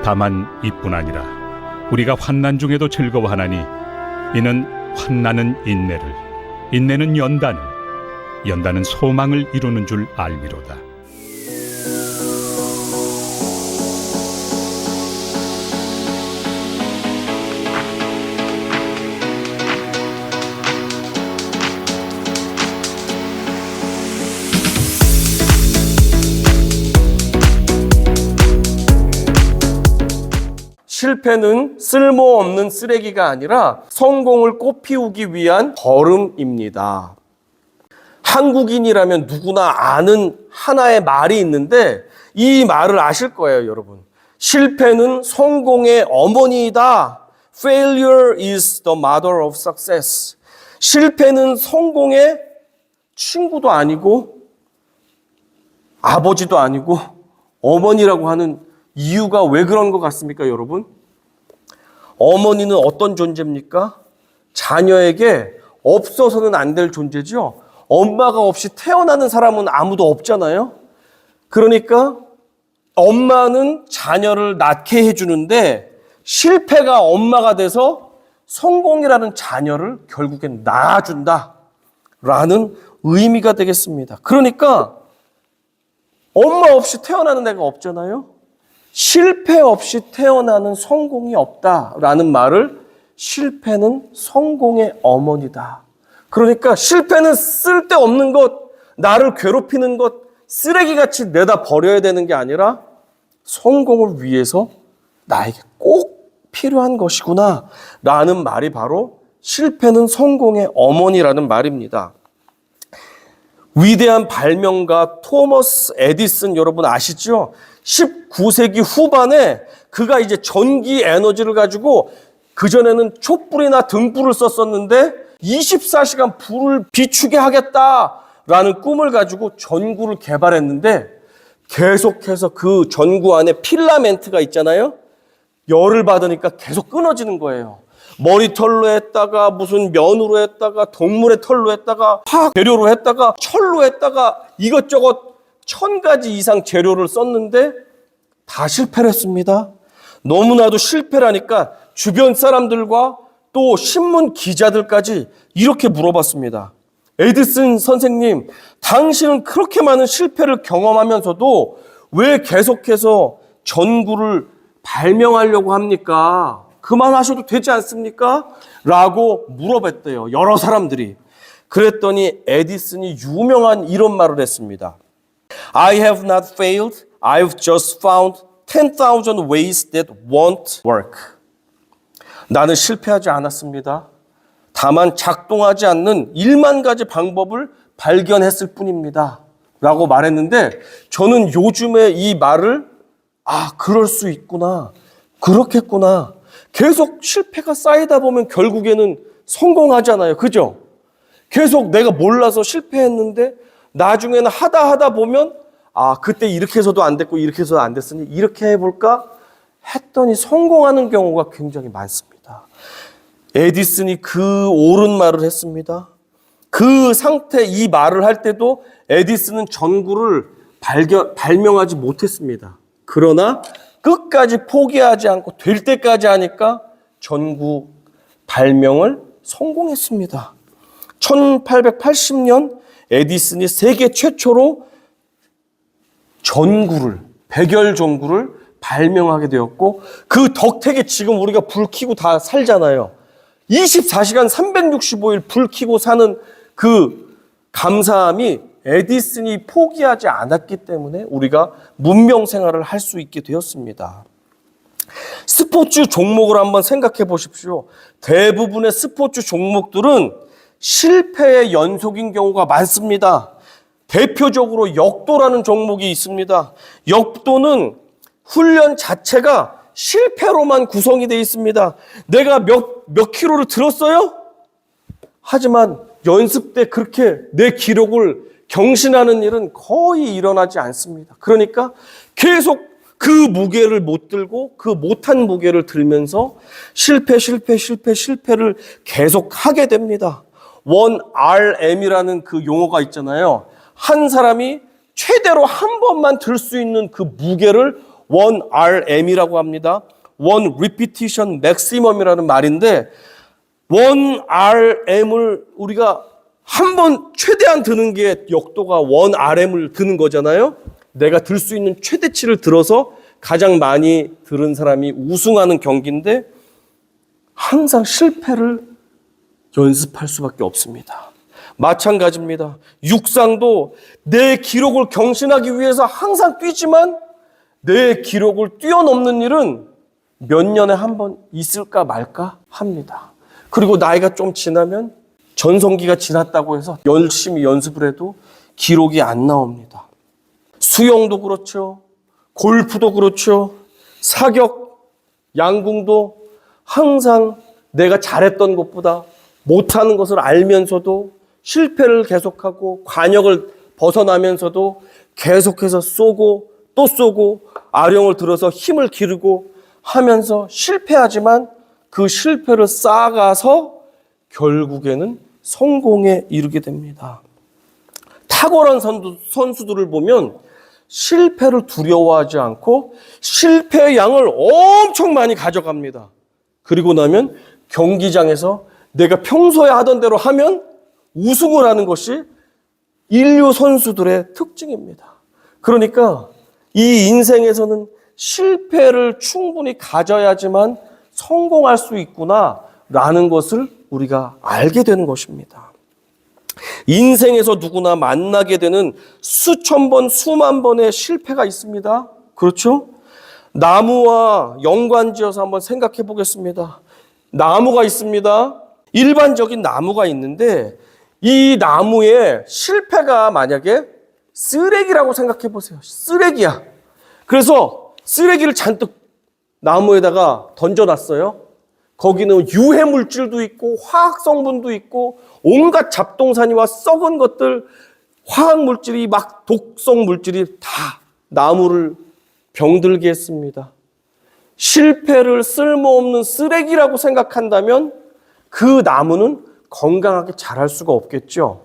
다만 이뿐 아니라 우리가 환난 중에도 즐거워하나니 이는 환난은 인내를, 인내는 연단을, 연단은 소망을 이루는 줄 알미로다. 실패는 쓸모없는 쓰레기가 아니라 성공을 꽃피우기 위한 걸음입니다. 한국인이라면 누구나 아는 하나의 말이 있는데 이 말을 아실 거예요, 여러분. 실패는 성공의 어머니이다. Failure is the mother of success. 실패는 성공의 친구도 아니고 아버지도 아니고 어머니라고 하는 이유가 왜 그런 것 같습니까, 여러분? 어머니는 어떤 존재입니까? 자녀에게 없어서는 안 될 존재죠. 엄마가 없이 태어나는 사람은 아무도 없잖아요. 그러니까 엄마는 자녀를 낳게 해주는데 실패가 엄마가 돼서 성공이라는 자녀를 결국엔 낳아준다라는 의미가 되겠습니다. 그러니까 엄마 없이 태어나는 애가 없잖아요. 실패 없이 태어나는 성공이 없다라는 말을 실패는 성공의 어머니다. 그러니까 실패는 쓸데없는 것, 나를 괴롭히는 것, 쓰레기같이 내다 버려야 되는 게 아니라 성공을 위해서 나에게 꼭 필요한 것이구나 라는 말이 바로 실패는 성공의 어머니라는 말입니다. 위대한 발명가 토머스 에디슨 여러분 아시죠? 19세기 후반에 그가 이제 전기 에너지를 가지고 그전에는 촛불이나 등불을 썼었는데 24시간 불을 비추게 하겠다라는 꿈을 가지고 전구를 개발했는데 계속해서 그 전구 안에 필라멘트가 있잖아요. 열을 받으니까 계속 끊어지는 거예요. 머리털로 했다가 무슨 면으로 했다가 동물의 털로 했다가 화학 재료로 했다가 철로 했다가 이것저것 1000가지 이상 재료를 썼는데 다 실패를 했습니다. 너무나도 실패라니까 주변 사람들과 또 신문 기자들까지 이렇게 물어봤습니다. 에디슨 선생님, 당신은 그렇게 많은 실패를 경험하면서도 왜 계속해서 전구를 발명하려고 합니까? 그만하셔도 되지 않습니까? 라고 물어봤대요. 여러 사람들이. 그랬더니 에디슨이 유명한 이런 말을 했습니다. I have not failed. I've just found 10,000 ways that won't work. 나는 실패하지 않았습니다. 다만 작동하지 않는 1만 가지 방법을 발견했을 뿐입니다. 라고 말했는데 저는 요즘에 이 말을 그럴 수 있구나. 그렇겠구나. 계속 실패가 쌓이다 보면 결국에는 성공하잖아요. 그죠? 계속 내가 몰라서 실패했는데 나중에는 하다 보면 그때 이렇게 해서도 안 됐고 이렇게 해서도 안 됐으니 이렇게 해볼까? 했더니 성공하는 경우가 굉장히 많습니다. 에디슨이 그 옳은 말을 했습니다. 그 상태 이 말을 할 때도 에디슨은 전구를 발명하지 못했습니다. 그러나 끝까지 포기하지 않고 될 때까지 하니까 전구 발명을 성공했습니다. 1880년 에디슨이 세계 최초로 전구를, 백열 전구를 발명하게 되었고 그 덕택에 지금 우리가 불 켜고 다 살잖아요. 24시간 365일 불 켜고 사는 그 감사함이 에디슨이 포기하지 않았기 때문에 우리가 문명 생활을 할 수 있게 되었습니다. 스포츠 종목을 한번 생각해 보십시오. 대부분의 스포츠 종목들은 실패의 연속인 경우가 많습니다. 대표적으로 역도라는 종목이 있습니다. 역도는 훈련 자체가 실패로만 구성이 되어 있습니다. 내가 몇 킬로를 들었어요? 하지만 연습 때 그렇게 내 기록을 경신하는 일은 거의 일어나지 않습니다. 그러니까 계속 그 무게를 못 들고 그 못한 무게를 들면서 실패를 계속 하게 됩니다. 1RM이라는 그 용어가 있잖아요. 한 사람이 최대로 한 번만 들 수 있는 그 무게를 1RM이라고 합니다. One Repetition Maximum이라는 말인데 1RM을 우리가 한 번 최대한 드는 게 역도가 1RM을 드는 거잖아요. 내가 들 수 있는 최대치를 들어서 가장 많이 들은 사람이 우승하는 경기인데 항상 실패를 연습할 수밖에 없습니다. 마찬가지입니다. 육상도 내 기록을 경신하기 위해서 항상 뛰지만 내 기록을 뛰어넘는 일은 몇 년에 한 번 있을까 말까 합니다. 그리고 나이가 좀 지나면 전성기가 지났다고 해서 열심히 연습을 해도 기록이 안 나옵니다. 수영도 그렇죠. 골프도 그렇죠. 사격, 양궁도 항상 내가 잘했던 것보다 못하는 것을 알면서도 실패를 계속하고 관역을 벗어나면서도 계속해서 쏘고 또 쏘고 아령을 들어서 힘을 기르고 하면서 실패하지만 그 실패를 쌓아가서 결국에는 성공에 이르게 됩니다. 탁월한 선수들을 보면 실패를 두려워하지 않고 실패의 양을 엄청 많이 가져갑니다. 그리고 나면 경기장에서 내가 평소에 하던 대로 하면 우승을 하는 것이 인류 선수들의 특징입니다. 그러니까 이 인생에서는 실패를 충분히 가져야지만 성공할 수 있구나라는 것을 우리가 알게 되는 것입니다. 인생에서 누구나 만나게 되는 수천 번, 수만 번의 실패가 있습니다. 그렇죠? 나무와 연관지어서 한번 생각해 보겠습니다. 나무가 있습니다. 일반적인 나무가 있는데 이 나무에 실패가 만약에 쓰레기라고 생각해 보세요. 쓰레기야. 그래서 쓰레기를 잔뜩 나무에다가 던져놨어요. 거기는 유해 물질도 있고 화학 성분도 있고 온갖 잡동사니와 썩은 것들, 화학 물질이 막 독성 물질이 다 나무를 병들게 했습니다. 실패를 쓸모없는 쓰레기라고 생각한다면 그 나무는 건강하게 자랄 수가 없겠죠.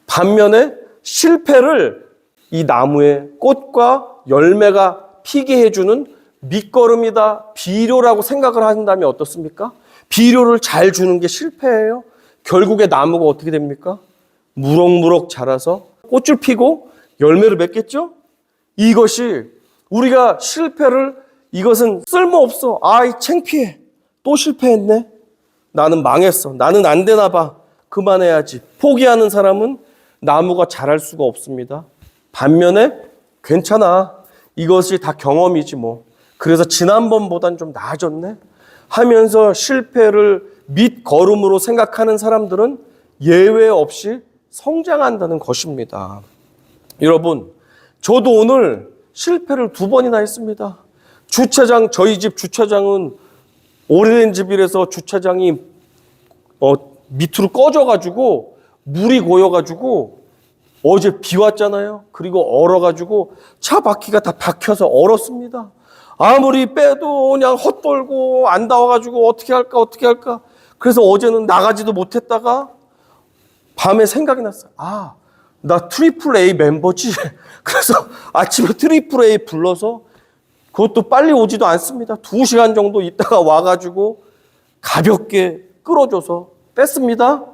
반면에 실패를 이 나무의 꽃과 열매가 피게 해주는 밑거름이다, 비료라고 생각을 한다면 어떻습니까? 비료를 잘 주는 게 실패예요. 결국에 나무가 어떻게 됩니까? 무럭무럭 자라서 꽃을 피고 열매를 맺겠죠? 이것이 우리가 실패를 이것은 쓸모없어. 아이 창피해. 또 실패했네. 나는 망했어. 나는 안 되나 봐. 그만해야지. 포기하는 사람은 나무가 자랄 수가 없습니다. 반면에 괜찮아. 이것이 다 경험이지 뭐. 그래서 지난번보단 좀 나아졌네 하면서 실패를 밑거름으로 생각하는 사람들은 예외 없이 성장한다는 것입니다. 여러분, 저도 오늘 실패를 2번이나 했습니다. 주차장, 저희 집 주차장은 오래된 집이라서 주차장이 밑으로 꺼져가지고 물이 고여가지고 어제 비 왔잖아요. 그리고 얼어가지고 차 바퀴가 다 박혀서 얼었습니다. 아무리 빼도 그냥 헛돌고 안 닿아가지고 어떻게 할까. 그래서 어제는 나가지도 못했다가 밤에 생각이 났어요. 아, 나 트리플 A 멤버지. 그래서 아침에 트리플 A 불러서 그것도 빨리 오지도 않습니다. 2시간 정도 있다가 와가지고 가볍게 끌어줘서 뺐습니다.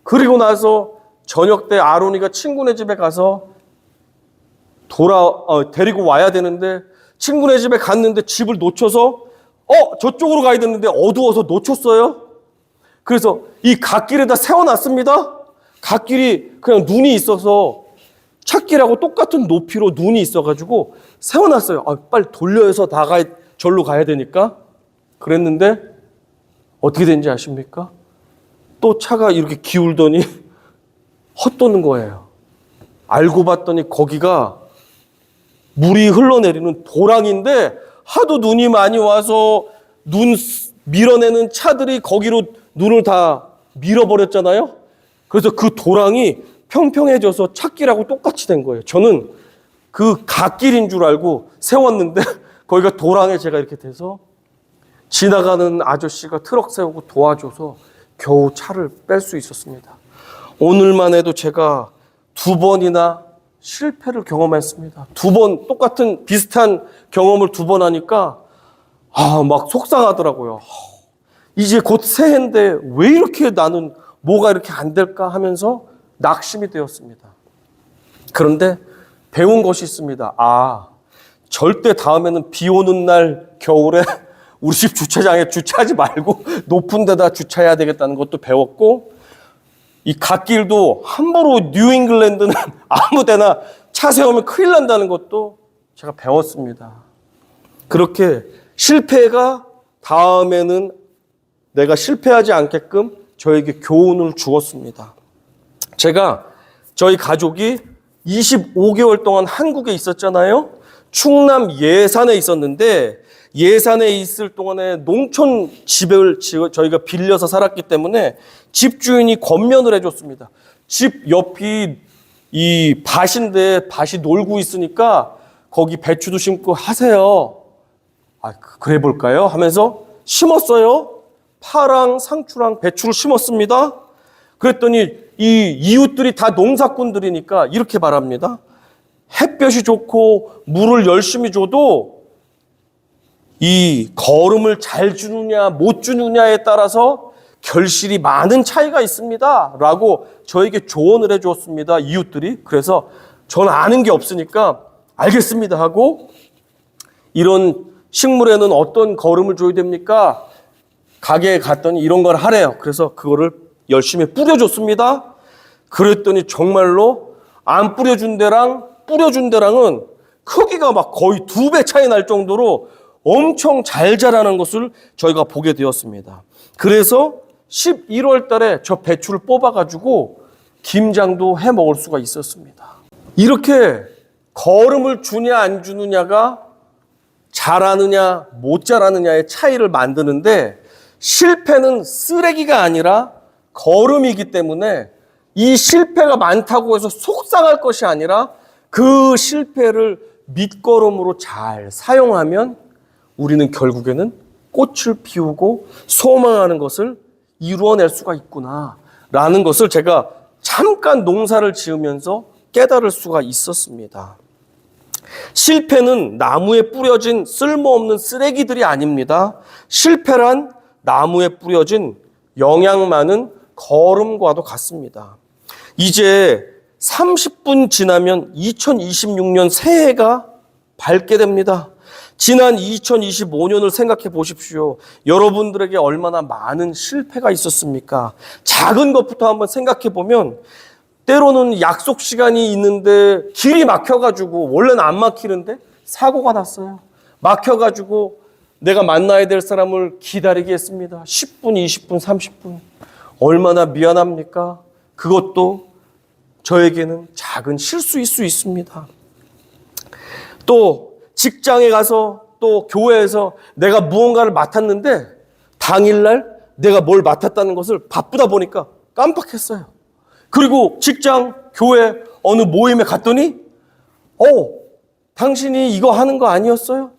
그리고 나서 저녁 때 아론이가 친구네 집에 가서 데리고 와야 되는데 친구네 집에 갔는데 집을 놓쳐서 저쪽으로 가야 되는데 어두워서 놓쳤어요. 그래서 이 갓길에다 세워놨습니다. 갓길이 그냥 눈이 있어서 찻길하고 똑같은 높이로 눈이 있어가지고 세워놨어요. 빨리 돌려서 절로 가야 되니까. 그랬는데 어떻게 된지 아십니까? 또 차가 이렇게 기울더니 헛도는 거예요. 알고 봤더니 거기가 물이 흘러내리는 도랑인데 하도 눈이 많이 와서 눈 밀어내는 차들이 거기로 눈을 다 밀어버렸잖아요. 그래서 그 도랑이 평평해져서 찻길하고 똑같이 된 거예요. 저는 그 갓길인 줄 알고 세웠는데 거기가 도랑에 제가 이렇게 돼서 지나가는 아저씨가 트럭 세우고 도와줘서 겨우 차를 뺄 수 있었습니다. 오늘만 해도 제가 2번이나 실패를 경험했습니다. 2번 똑같은 비슷한 경험을 2번 하니까 막 속상하더라고요. 이제 곧 새해인데 왜 이렇게 나는 뭐가 이렇게 안 될까 하면서 낙심이 되었습니다. 그런데 배운 것이 있습니다. 절대 다음에는 비 오는 날 겨울에 우리 집 주차장에 주차하지 말고 높은 데다 주차해야 되겠다는 것도 배웠고, 이 갓길도 함부로 뉴잉글랜드는 아무 데나 차 세우면 큰일 난다는 것도 제가 배웠습니다. 그렇게 실패가 다음에는 내가 실패하지 않게끔 저에게 교훈을 주었습니다. 제가 저희 가족이 25개월 동안 한국에 있었잖아요. 충남 예산에 있었는데, 예산에 있을 동안에 농촌 집을 저희가 빌려서 살았기 때문에 집주인이 권면을 해줬습니다. 집 옆이 이 밭인데 밭이 놀고 있으니까 거기 배추도 심고 하세요. 그래 볼까요? 하면서 심었어요. 파랑, 상추랑 배추를 심었습니다. 그랬더니 이 이웃들이 다 농사꾼들이니까 이렇게 말합니다. 햇볕이 좋고 물을 열심히 줘도 이 거름을 잘 주느냐 못 주느냐에 따라서 결실이 많은 차이가 있습니다 라고 저에게 조언을 해 주었습니다, 이웃들이. 그래서 저는 아는 게 없으니까 알겠습니다 하고, 이런 식물에는 어떤 거름을 줘야 됩니까? 가게에 갔더니 이런 걸 하래요. 그래서 그거를 열심히 뿌려줬습니다. 그랬더니 정말로 안 뿌려준 데랑은 크기가 막 거의 2배 차이 날 정도로 엄청 잘 자라는 것을 저희가 보게 되었습니다. 그래서 11월 달에 저 배추를 뽑아가지고 김장도 해 먹을 수가 있었습니다. 이렇게 거름을 주냐 안 주느냐가 잘하느냐 못 잘하느냐의 차이를 만드는데, 실패는 쓰레기가 아니라 거름이기 때문에 이 실패가 많다고 해서 속상할 것이 아니라 그 실패를 밑거름으로 잘 사용하면 우리는 결국에는 꽃을 피우고 소망하는 것을 이루어낼 수가 있구나라는 것을 제가 잠깐 농사를 지으면서 깨달을 수가 있었습니다. 실패는 나무에 뿌려진 쓸모없는 쓰레기들이 아닙니다. 실패란 나무에 뿌려진 영양 많은 거름과도 같습니다. 이제 30분 지나면 2026년 새해가 밝게 됩니다. 지난 2025년을 생각해 보십시오. 여러분들에게 얼마나 많은 실패가 있었습니까? 작은 것부터 한번 생각해 보면, 때로는 약속 시간이 있는데 길이 막혀가지고, 원래는 안 막히는데 사고가 났어요. 막혀가지고 내가 만나야 될 사람을 기다리게 했습니다. 10분, 20분, 30분. 얼마나 미안합니까? 그것도 저에게는 작은 실수일 수 있습니다. 또 직장에 가서, 또 교회에서 내가 무언가를 맡았는데 당일날 내가 뭘 맡았다는 것을 바쁘다 보니까 깜빡했어요. 그리고 직장, 교회 어느 모임에 갔더니 당신이 이거 하는 거 아니었어요?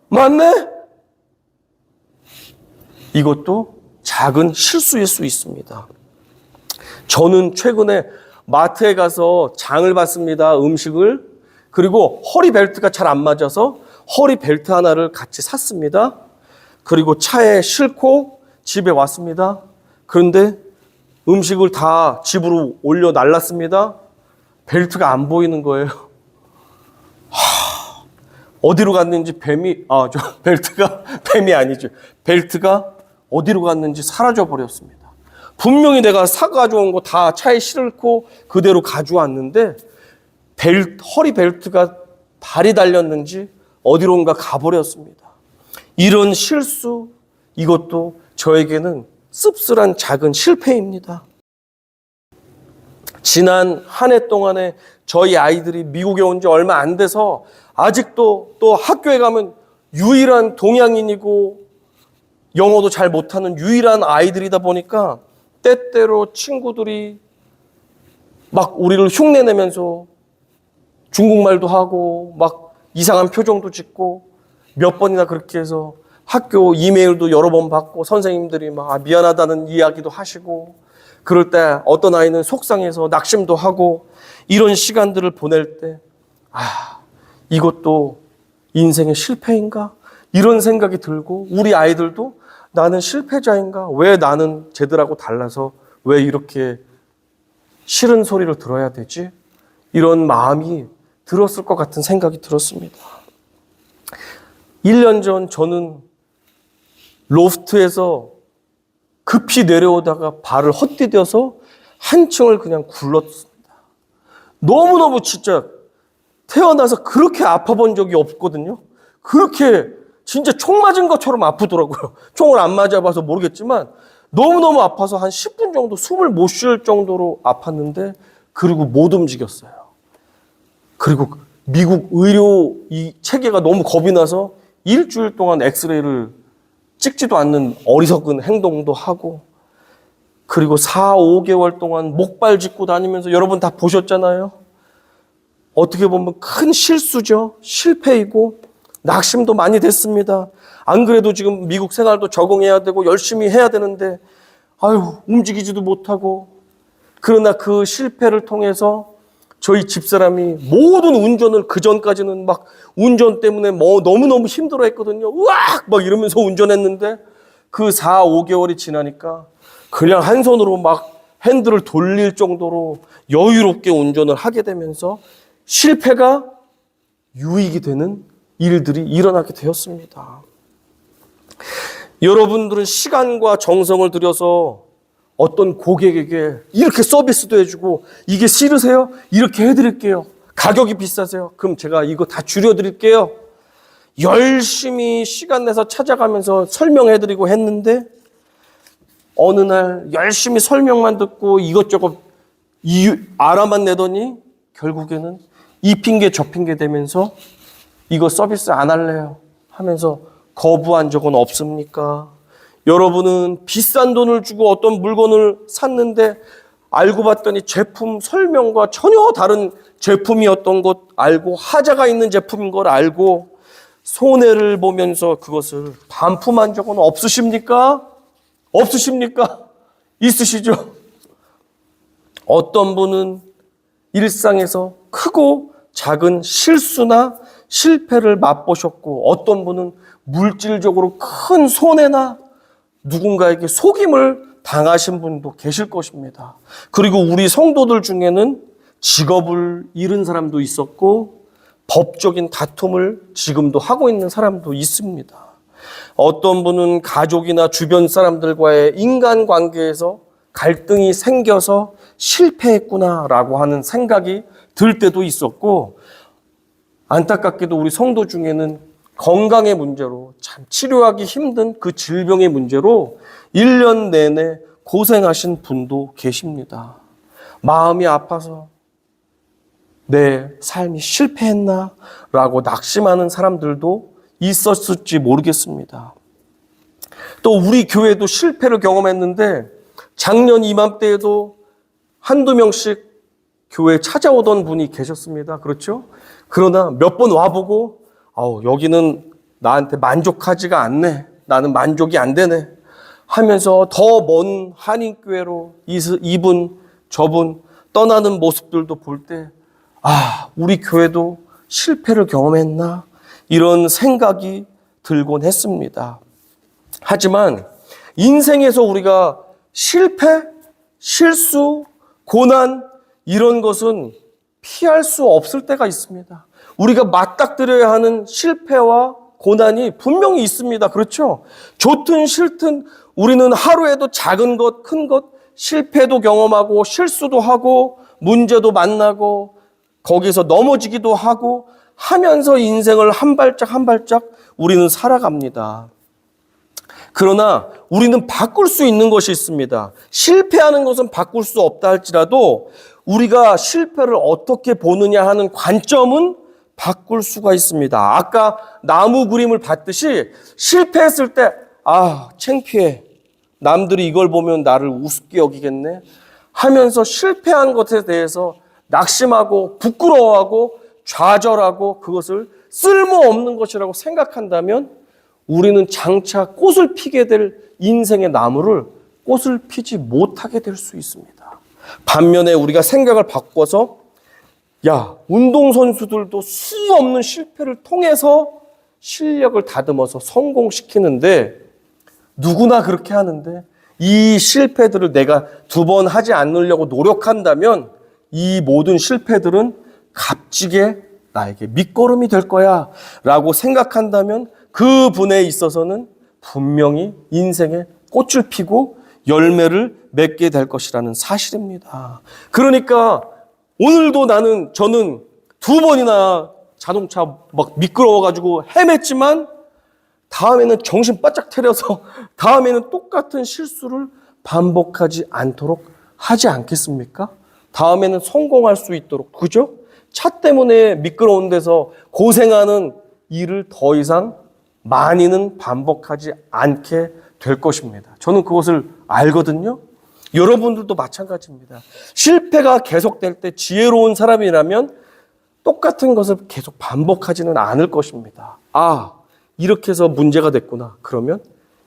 맞네? 이것도 작은 실수일 수 있습니다. 저는 최근에 마트에 가서 장을 봤습니다. 음식을. 그리고 허리 벨트가 잘 안 맞아서 허리 벨트 하나를 같이 샀습니다. 그리고 차에 싣고 집에 왔습니다. 그런데 음식을 다 집으로 올려 날랐습니다. 벨트가 안 보이는 거예요. 어디로 갔는지 벨트가 뱀이 아니죠. 벨트가 어디로 갔는지 사라져 버렸습니다. 분명히 내가 사가져온 거 다 차에 싣고 그대로 가져왔는데 허리 벨트가 발이 달렸는지 어디론가 가버렸습니다. 이런 실수, 이것도 저에게는 씁쓸한 작은 실패입니다. 지난 한 해 동안에 저희 아이들이 미국에 온 지 얼마 안 돼서 아직도 또 학교에 가면 유일한 동양인이고 영어도 잘 못하는 유일한 아이들이다 보니까 때때로 친구들이 막 우리를 흉내내면서 중국말도 하고 막 이상한 표정도 짓고, 몇 번이나 그렇게 해서 학교 이메일도 여러 번 받고 선생님들이 막 미안하다는 이야기도 하시고, 그럴 때 어떤 아이는 속상해서 낙심도 하고 이런 시간들을 보낼 때 이것도 인생의 실패인가? 이런 생각이 들고 우리 아이들도 나는 실패자인가? 왜 나는 쟤들하고 달라서 왜 이렇게 싫은 소리를 들어야 되지? 이런 마음이 들었을 것 같은 생각이 들었습니다. 1년 전 저는 로프트에서 급히 내려오다가 발을 헛디뎌서 한 층을 그냥 굴렀습니다. 너무너무 진짜 태어나서 그렇게 아파 본 적이 없거든요. 그렇게 진짜 총 맞은 것처럼 아프더라고요. 총을 안 맞아봐서 모르겠지만 너무너무 아파서 한 10분 정도 숨을 못 쉴 정도로 아팠는데 그리고 못 움직였어요. 그리고 미국 의료 이 체계가 너무 겁이 나서 일주일 동안 엑스레이를 찍지도 않는 어리석은 행동도 하고 그리고 4, 5개월 동안 목발 짚고 다니면서 여러분 다 보셨잖아요. 어떻게 보면 큰 실수죠. 실패이고 낙심도 많이 됐습니다. 안 그래도 지금 미국 생활도 적응해야 되고 열심히 해야 되는데 움직이지도 못하고 그러나 그 실패를 통해서 저희 집사람이 모든 운전을 그전까지는 막 운전 때문에 너무너무 힘들어 했거든요. 으악! 막 이러면서 운전했는데 그 4, 5개월이 지나니까 그냥 한 손으로 막 핸들을 돌릴 정도로 여유롭게 운전을 하게 되면서 실패가 유익이 되는 일들이 일어나게 되었습니다. 여러분들은 시간과 정성을 들여서 어떤 고객에게 이렇게 서비스도 해주고 이게 싫으세요? 이렇게 해드릴게요. 가격이 비싸세요? 그럼 제가 이거 다 줄여드릴게요. 열심히 시간 내서 찾아가면서 설명해드리고 했는데 어느 날 열심히 설명만 듣고 이것저것 알아만 내더니 결국에는 이 핑계 저 핑계 대면서 이거 서비스 안 할래요 하면서 거부한 적은 없습니까? 여러분은 비싼 돈을 주고 어떤 물건을 샀는데 알고 봤더니 제품 설명과 전혀 다른 제품이었던 것 알고 하자가 있는 제품인 걸 알고 손해를 보면서 그것을 반품한 적은 없으십니까? 없으십니까? 있으시죠? 어떤 분은 일상에서 크고 작은 실수나 실패를 맛보셨고 어떤 분은 물질적으로 큰 손해나 누군가에게 속임을 당하신 분도 계실 것입니다. 그리고 우리 성도들 중에는 직업을 잃은 사람도 있었고 법적인 다툼을 지금도 하고 있는 사람도 있습니다. 어떤 분은 가족이나 주변 사람들과의 인간관계에서 갈등이 생겨서 실패했구나라고 하는 생각이 들 때도 있었고 안타깝게도 우리 성도 중에는 건강의 문제로 참 치료하기 힘든 그 질병의 문제로 1년 내내 고생하신 분도 계십니다. 마음이 아파서 내 삶이 실패했나? 라고 낙심하는 사람들도 있었을지 모르겠습니다. 또 우리 교회도 실패를 경험했는데 작년 이맘때에도 한두 명씩 교회에 찾아오던 분이 계셨습니다. 그렇죠? 그러나 몇 번 와보고 여기는 나한테 만족하지가 않네. 나는 만족이 안 되네. 하면서 더 먼 한인교회로 이분 저분 떠나는 모습들도 볼 때 우리 교회도 실패를 경험했나? 이런 생각이 들곤 했습니다. 하지만 인생에서 우리가 실패, 실수, 고난 이런 것은 피할 수 없을 때가 있습니다. 우리가 맞닥뜨려야 하는 실패와 고난이 분명히 있습니다. 그렇죠? 좋든 싫든 우리는 하루에도 작은 것, 큰 것, 실패도 경험하고 실수도 하고 문제도 만나고 거기서 넘어지기도 하고 하면서 인생을 한 발짝 한 발짝 우리는 살아갑니다. 그러나 우리는 바꿀 수 있는 것이 있습니다. 실패하는 것은 바꿀 수 없다 할지라도 우리가 실패를 어떻게 보느냐 하는 관점은 바꿀 수가 있습니다. 아까 나무 그림을 봤듯이 실패했을 때 창피해. 남들이 이걸 보면 나를 우습게 여기겠네 하면서 실패한 것에 대해서 낙심하고 부끄러워하고 좌절하고 그것을 쓸모없는 것이라고 생각한다면 우리는 장차 꽃을 피게 될 인생의 나무를 꽃을 피지 못하게 될 수 있습니다. 반면에 우리가 생각을 바꿔서 운동선수들도 수 없는 실패를 통해서 실력을 다듬어서 성공시키는데 누구나 그렇게 하는데 이 실패들을 내가 2번 하지 않으려고 노력한다면 이 모든 실패들은 값지게 나에게 밑거름이 될 거야 라고 생각한다면 그 분에 있어서는 분명히 인생에 꽃을 피고 열매를 맺게 될 것이라는 사실입니다. 그러니까 오늘도 저는 2번이나 자동차 막 미끄러워가지고 헤맸지만 다음에는 정신 바짝 차려서 다음에는 똑같은 실수를 반복하지 않도록 하지 않겠습니까? 다음에는 성공할 수 있도록, 그죠? 차 때문에 미끄러운 데서 고생하는 일을 더 이상 많이는 반복하지 않게 될 것입니다. 저는 그것을 알거든요. 여러분들도 마찬가지입니다. 실패가 계속될 때 지혜로운 사람이라면 똑같은 것을 계속 반복하지는 않을 것입니다. 이렇게 해서 문제가 됐구나. 그러면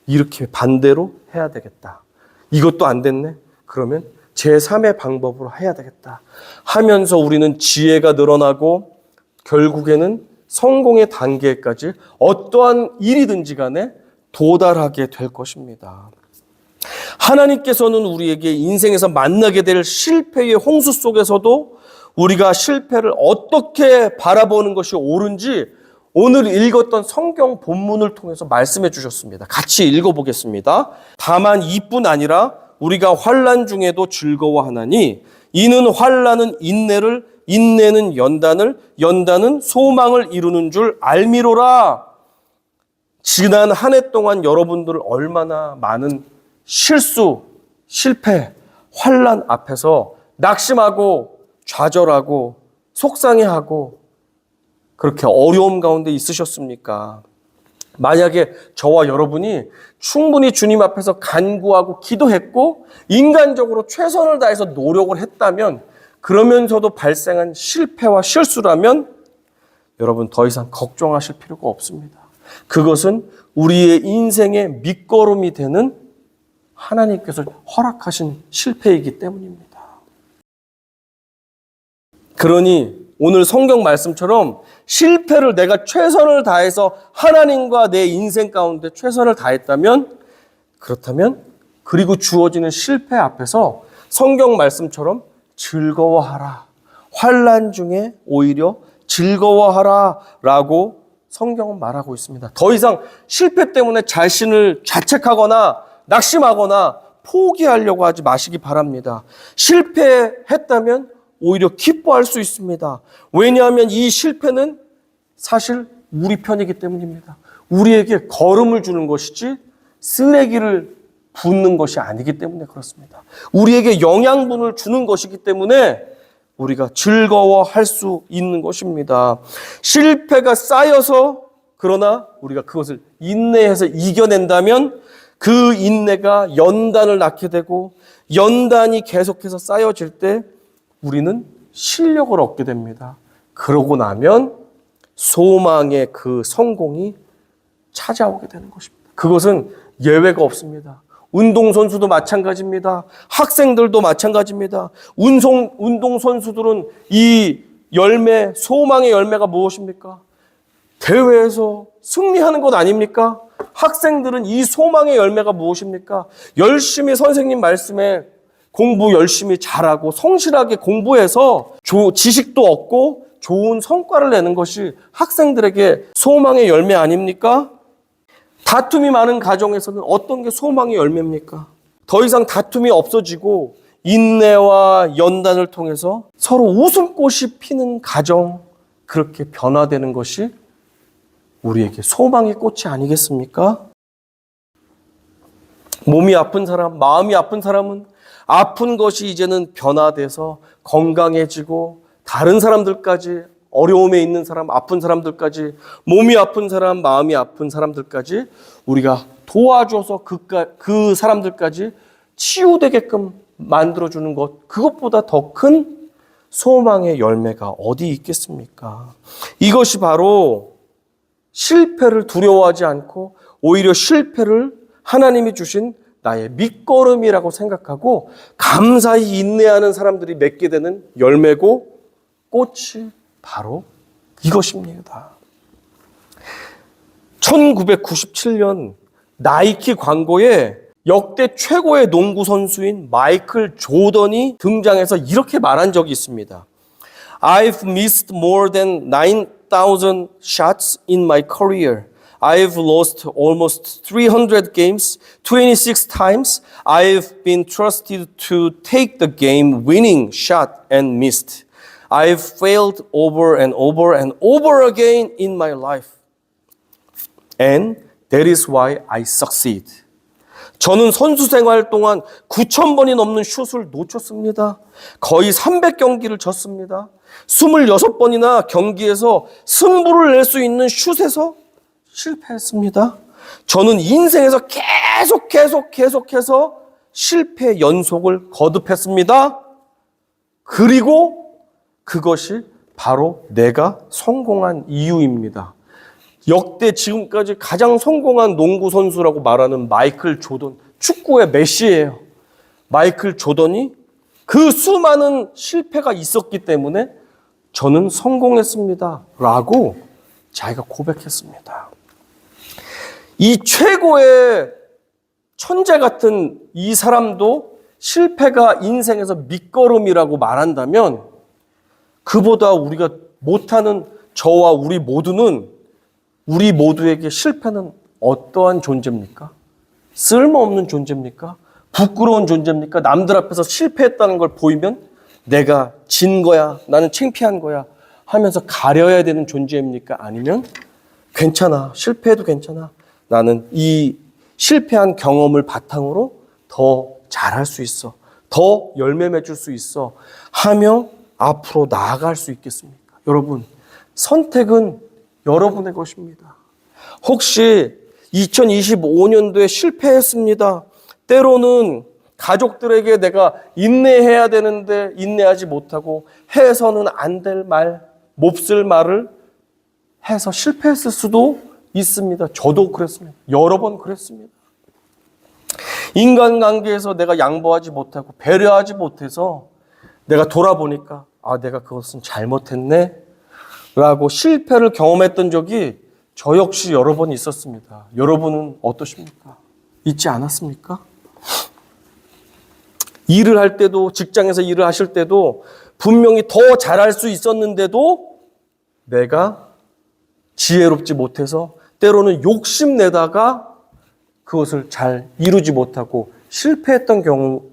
이렇게 반대로 해야 되겠다. 이것도 안 됐네. 그러면 제3의 방법으로 해야 되겠다. 하면서 우리는 지혜가 늘어나고 결국에는 성공의 단계까지 어떠한 일이든지 간에 도달하게 될 것입니다. 하나님께서는 우리에게 인생에서 만나게 될 실패의 홍수 속에서도 우리가 실패를 어떻게 바라보는 것이 옳은지 오늘 읽었던 성경 본문을 통해서 말씀해 주셨습니다. 같이 읽어보겠습니다. 다만 이뿐 아니라 우리가 환난 중에도 즐거워하나니 이는 환난은 인내를, 인내는 연단을, 연단은 소망을 이루는 줄 알미로라. 지난 한 해 동안 여러분들 얼마나 많은 실수, 실패, 환난 앞에서 낙심하고 좌절하고 속상해하고 그렇게 어려움 가운데 있으셨습니까? 만약에 저와 여러분이 충분히 주님 앞에서 간구하고 기도했고 인간적으로 최선을 다해서 노력을 했다면 그러면서도 발생한 실패와 실수라면 여러분 더 이상 걱정하실 필요가 없습니다. 그것은 우리의 인생의 밑거름이 되는 하나님께서 허락하신 실패이기 때문입니다. 그러니 오늘 성경 말씀처럼 실패를 내가 최선을 다해서 하나님과 내 인생 가운데 최선을 다했다면 그리고 주어지는 실패 앞에서 성경 말씀처럼 즐거워하라. 환난 중에 오히려 즐거워하라 라고 성경은 말하고 있습니다. 더 이상 실패 때문에 자신을 자책하거나 낙심하거나 포기하려고 하지 마시기 바랍니다. 실패했다면 오히려 기뻐할 수 있습니다. 왜냐하면 이 실패는 사실 우리 편이기 때문입니다. 우리에게 걸음을 주는 것이지 쓰레기를 붓는 것이 아니기 때문에 그렇습니다. 우리에게 영양분을 주는 것이기 때문에 우리가 즐거워할 수 있는 것입니다. 실패가 쌓여서 그러나 우리가 그것을 인내해서 이겨낸다면 그 인내가 연단을 낳게 되고 연단이 계속해서 쌓여질 때 우리는 실력을 얻게 됩니다. 그러고 나면 소망의 그 성공이 찾아오게 되는 것입니다. 그것은 예외가 없습니다. 운동선수도 마찬가지입니다. 학생들도 마찬가지입니다. 운동선수들은 이 열매, 소망의 열매가 무엇입니까? 대회에서 승리하는 것 아닙니까? 학생들은 이 소망의 열매가 무엇입니까? 열심히 선생님 말씀에 공부 열심히 잘하고 성실하게 공부해서 지식도 얻고 좋은 성과를 내는 것이 학생들에게 소망의 열매 아닙니까? 다툼이 많은 가정에서는 어떤 게 소망의 열매입니까? 더 이상 다툼이 없어지고 인내와 연단을 통해서 서로 웃음꽃이 피는 가정, 그렇게 변화되는 것이 우리에게 소망의 꽃이 아니겠습니까? 몸이 아픈 사람, 마음이 아픈 사람은 아픈 것이 이제는 변화돼서 건강해지고 다른 사람들까지, 어려움에 있는 사람, 아픈 사람들까지, 몸이 아픈 사람, 마음이 아픈 사람들까지 우리가 도와줘서 그 사람들까지 치유되게끔 만들어주는 것, 그것보다 더 큰 소망의 열매가 어디 있겠습니까? 이것이 바로 실패를 두려워하지 않고 오히려 실패를 하나님이 주신 나의 밑거름이라고 생각하고 감사히 인내하는 사람들이 맺게 되는 열매고 꽃이 바로 이것입니다. 1997년 나이키 광고에 역대 최고의 농구 선수인 마이클 조던이 등장해서 이렇게 말한 적이 있습니다. I've missed more than 9,000 shots in my career. I've lost almost 300 games, 26 times. I've been trusted to take the game-winning shot and missed. I've failed over and over and over again in my life. And that is why I succeed. 저는 선수 생활 동안 9,000번이 넘는 슛을 놓쳤습니다. 거의 300경기를 졌습니다. 26번이나 경기에서 승부를 낼 수 있는 슛에서 실패했습니다. 저는 인생에서 계속해서 실패 연속을 거듭했습니다. 그리고 그것이 바로 내가 성공한 이유입니다. 역대 지금까지 가장 성공한 농구 선수라고 말하는 마이클 조던, 축구의 메시예요. 마이클 조던이 그 수많은 실패가 있었기 때문에 저는 성공했습니다. 라고 자기가 고백했습니다. 이 최고의 천재 같은 이 사람도 실패가 인생에서 밑거름이라고 말한다면 그보다 우리가 못하는 저와 우리 모두는 우리 모두에게 실패는 어떠한 존재입니까? 쓸모없는 존재입니까? 부끄러운 존재입니까? 남들 앞에서 실패했다는 걸 보이면 내가 진 거야, 나는 창피한 거야 하면서 가려야 되는 존재입니까? 아니면 괜찮아, 실패해도 괜찮아, 나는 이 실패한 경험을 바탕으로 더 잘할 수 있어, 더 열매 맺을 수 있어 하며 앞으로 나아갈 수 있겠습니까? 여러분, 선택은 여러분의 것입니다. 혹시 2025년도에 실패했습니다. 때로는 가족들에게 내가 인내해야 되는데 인내하지 못하고 해서는 안 될 말, 몹쓸 말을 해서 실패했을 수도 있습니다. 저도 그랬습니다. 여러 번 그랬습니다. 인간관계에서 내가 양보하지 못하고 배려하지 못해서 내가 돌아보니까 내가 그것은 잘못했네 라고 실패를 경험했던 적이 저 역시 여러 번 있었습니다. 여러분은 어떠십니까? 있지 않았습니까? 일을 할 때도, 직장에서 일을 하실 때도 분명히 더 잘할 수 있었는데도 내가 지혜롭지 못해서 때로는 욕심내다가 그것을 잘 이루지 못하고 실패했던 경우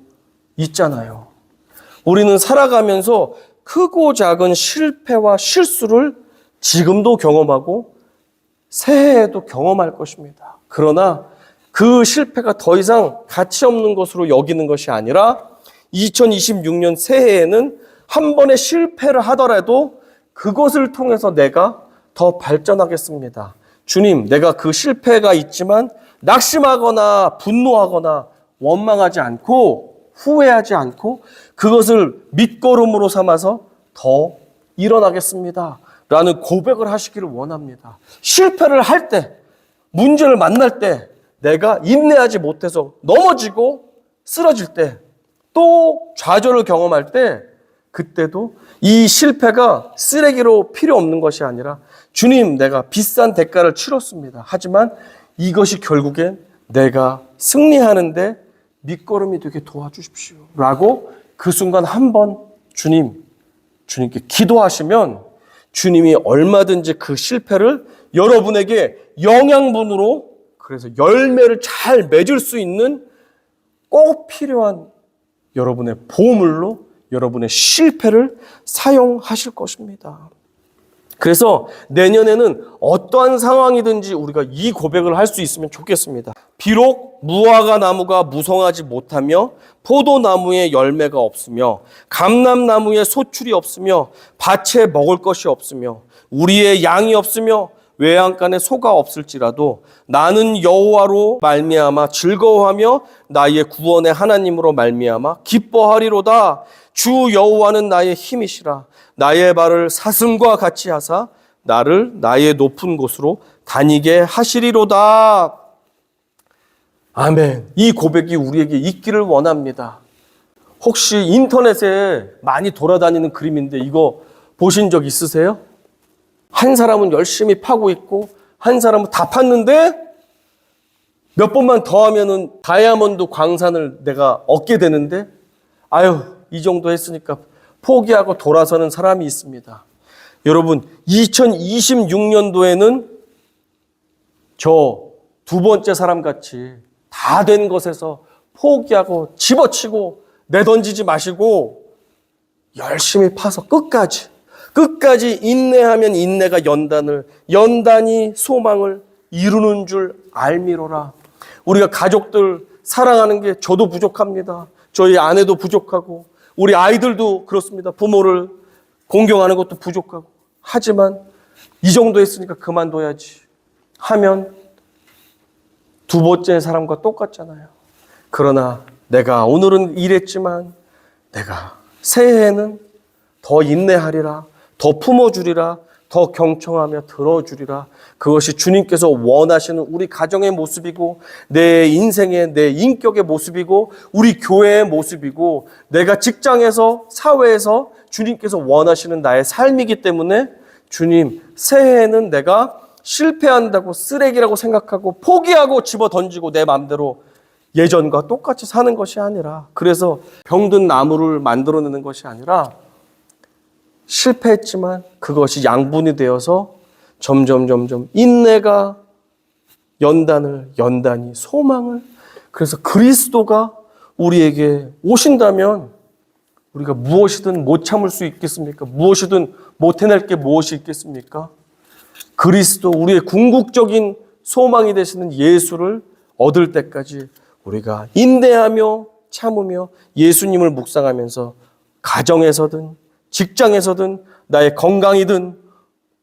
있잖아요. 우리는 살아가면서 크고 작은 실패와 실수를 지금도 경험하고 새해에도 경험할 것입니다. 그러나 그 실패가 더 이상 가치 없는 것으로 여기는 것이 아니라 2026년 새해에는 한 번의 실패를 하더라도 그것을 통해서 내가 더 발전하겠습니다. 주님, 내가 그 실패가 있지만 낙심하거나 분노하거나 원망하지 않고 후회하지 않고 그것을 밑거름으로 삼아서 더 일어나겠습니다. 라는 고백을 하시기를 원합니다. 실패를 할 때, 문제를 만날 때, 내가 인내하지 못해서 넘어지고 쓰러질 때, 또 좌절을 경험할 때, 그때도 이 실패가 쓰레기로 필요 없는 것이 아니라 주님, 내가 비싼 대가를 치렀습니다. 하지만 이것이 결국엔 내가 승리하는데 밑거름이 되게 도와주십시오. 라고 그 순간 한번 주님께 기도하시면 주님이 얼마든지 그 실패를 여러분에게 영양분으로 그래서 열매를 잘 맺을 수 있는 꼭 필요한 여러분의 보물로 여러분의 실패를 사용하실 것입니다. 그래서 내년에는 어떠한 상황이든지 우리가 이 고백을 할 수 있으면 좋겠습니다. 비록 무화과 나무가 무성하지 못하며 포도나무에 열매가 없으며 감람나무에 소출이 없으며 밭에 먹을 것이 없으며 우리의 양이 없으며 외양간에 소가 없을지라도 나는 여호와로 말미암아 즐거워하며 나의 구원의 하나님으로 말미암아 기뻐하리로다. 주 여호와는 나의 힘이시라. 나의 발을 사슴과 같이 하사 나를 나의 높은 곳으로 다니게 하시리로다. 아멘. 이 고백이 우리에게 있기를 원합니다. 혹시 인터넷에 많이 돌아다니는 그림인데 이거 보신 적 있으세요? 한 사람은 열심히 파고 있고 한 사람은 다 팠는데 몇 번만 더 하면은 다이아몬드 광산을 내가 얻게 되는데 아유, 이 정도 했으니까 포기하고 돌아서는 사람이 있습니다. 여러분, 2026년도에는 저 두 번째 사람 같이 다 된 것에서 포기하고 집어치고 내던지지 마시고 열심히 파서 끝까지 인내하면 인내가 연단이 소망을 이루는 줄 알미로라. 우리가 가족들 사랑하는 게 저도 부족합니다. 저희 아내도 부족하고 우리 아이들도 그렇습니다. 부모를 공경하는 것도 부족하고 하지만 이 정도 했으니까 그만둬야지 하면 두 번째 사람과 똑같잖아요. 그러나 내가 오늘은 이랬지만 내가 새해에는 더 인내하리라, 더 품어주리라, 더 경청하며 들어주리라. 그것이 주님께서 원하시는 우리 가정의 모습이고 내 인생의 내 인격의 모습이고 우리 교회의 모습이고 내가 직장에서 사회에서 주님께서 원하시는 나의 삶이기 때문에 주님, 새해에는 내가 실패한다고 쓰레기라고 생각하고 포기하고 집어던지고 내 마음대로 예전과 똑같이 사는 것이 아니라 그래서 병든 나무를 만들어내는 것이 아니라 실패했지만 그것이 양분이 되어서 점점 인내가 연단이 소망을 그래서 그리스도가 우리에게 오신다면 우리가 무엇이든 못 참을 수 있겠습니까? 무엇이든 못 해낼 게 무엇이 있겠습니까? 그리스도 우리의 궁극적인 소망이 되시는 예수를 얻을 때까지 우리가 인내하며 참으며 예수님을 묵상하면서 가정에서든 직장에서든 나의 건강이든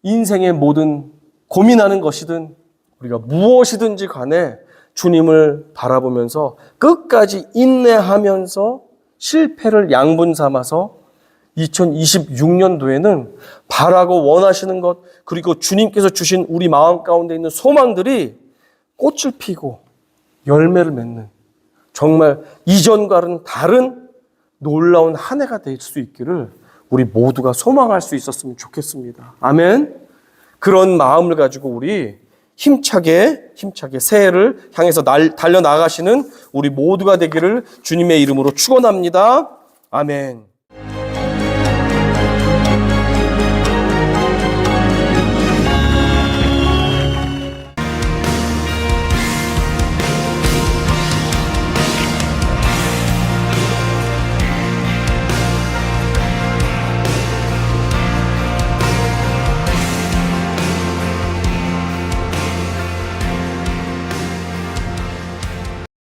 인생의 모든 고민하는 것이든 우리가 무엇이든지 간에 주님을 바라보면서 끝까지 인내하면서 실패를 양분 삼아서 2026년도에는 바라고 원하시는 것 그리고 주님께서 주신 우리 마음 가운데 있는 소망들이 꽃을 피고 열매를 맺는 정말 이전과는 다른 놀라운 한 해가 될 수 있기를 우리 모두가 소망할 수 있었으면 좋겠습니다. 아멘. 그런 마음을 가지고 우리 힘차게 새해를 향해서 달려나가시는 우리 모두가 되기를 주님의 이름으로 축원합니다. 아멘.